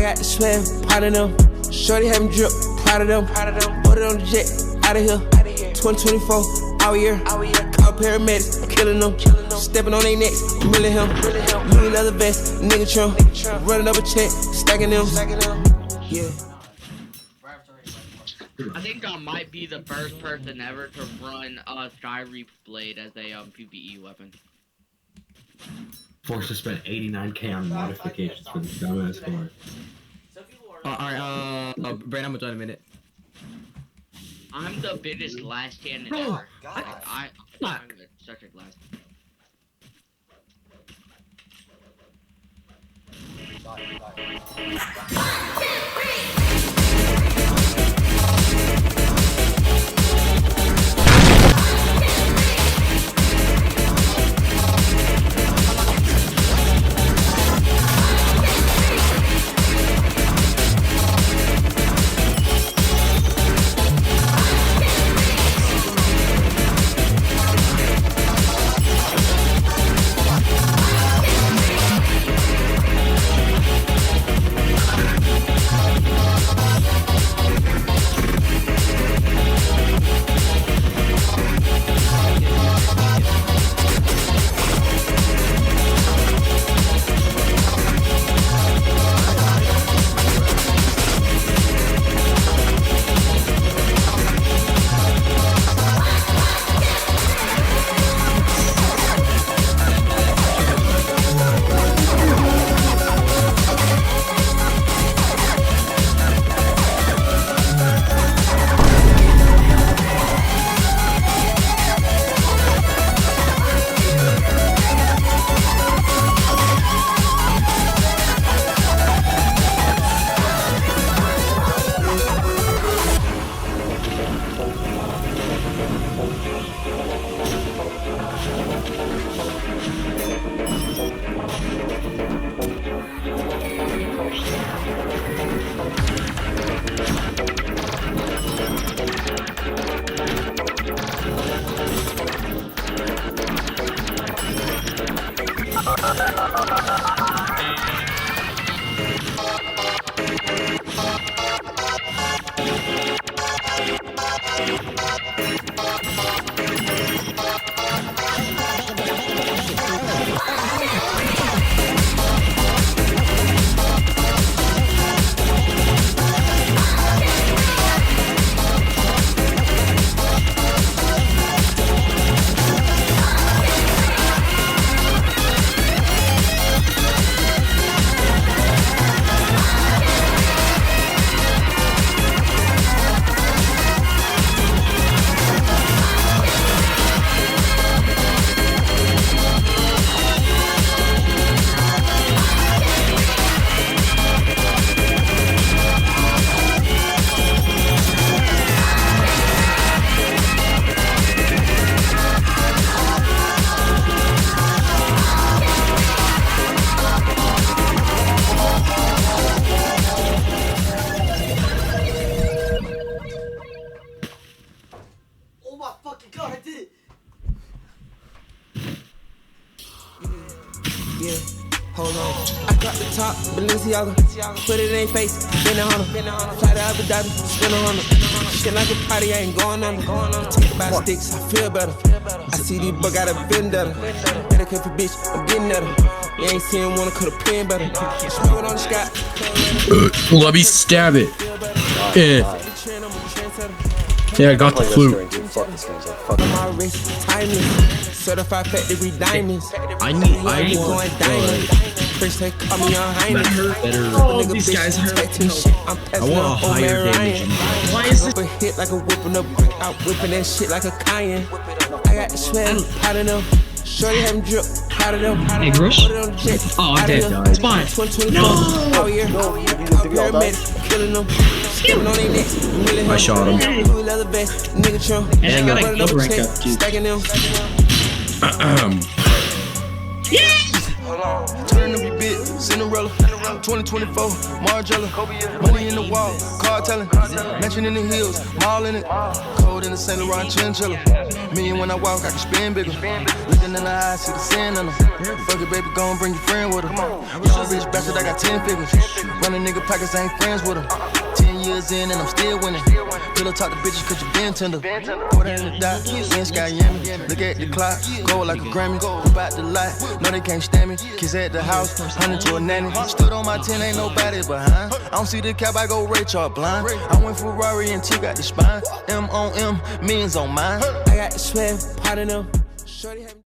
got the swag, proud of them. Shorty having drip, proud of them. Put it on the jet, out of here. 2024, all year. Call paramedics, killing them. Stepping on their necks, milling him. Louis leather vest, nigga trim. Running up a check, stacking them. Yeah. I think I might be the first person ever to run a Sky Reap blade as a PvE weapon. Forced to spend 89k on modifications for this dumbass car. Alright, Brandon, I'm gonna join in a minute. I'm the biggest glass cannon Bro, ever. I- I'm such a glass. Yeah, hold on. I caught the top, Balenciaga. Put it in their face, been a hunter. Fly to Abu Dhabi, spin a hunter. Shit like a party, I ain't going under. Take by sticks, I feel better. I see these bugs got a vendetta. Better cut for bitch, I'm getting at her. You ain't seen one, could've planned better. Smoke it on the sky. Let me stab it. Yeah. Yeah, I got the flu. Certified factory diamonds. I need going diamond. First take call me on Highness. better. Oh, These guys hurt. I want a higher damage. Why is it? Hit like a whipping up, out whipping that shit like a cayenne. I got the swag, out of them. Shorty having drip, out of them. Hey, Grush? Oh, I'm dead. It's fine. No! Oh, yeah. Paramedics, killing them. Stepping on their necks, milling him. I shot him. Louis leather vest, nigga trim. And I got a kill rank up, too. Stacking them. Yeah! Hold on. Turn up your bitch. Cinderella, 2024, Margiela. Money in the wall, car telling. Mansion in the hills, mall in it. Cold in the St. Laurent chinchilla. Me and when I walk, I can spin bigger. Looking in the eyes, see the sin in them. Fuck it, baby, gon' bring your friend with her. Young rich bastard, I got 10 figures. Running nigga pockets, I ain't friends with them. 10 years in and I'm still winning. Pillow talk to bitches cause you been tender. Put her in the dot, in Sky Yammy. Look at the clock, go like a Grammy. Whoop out the lot, no they can't stand me. Kids at the house, hunting to a nanny. Stood on my 10, ain't nobody behind. I don't see the cap, I go Ray Charles blind. I went Ferrari and T got the spine. M on M, millions on mine. I got the sweat, pot in them. Shorty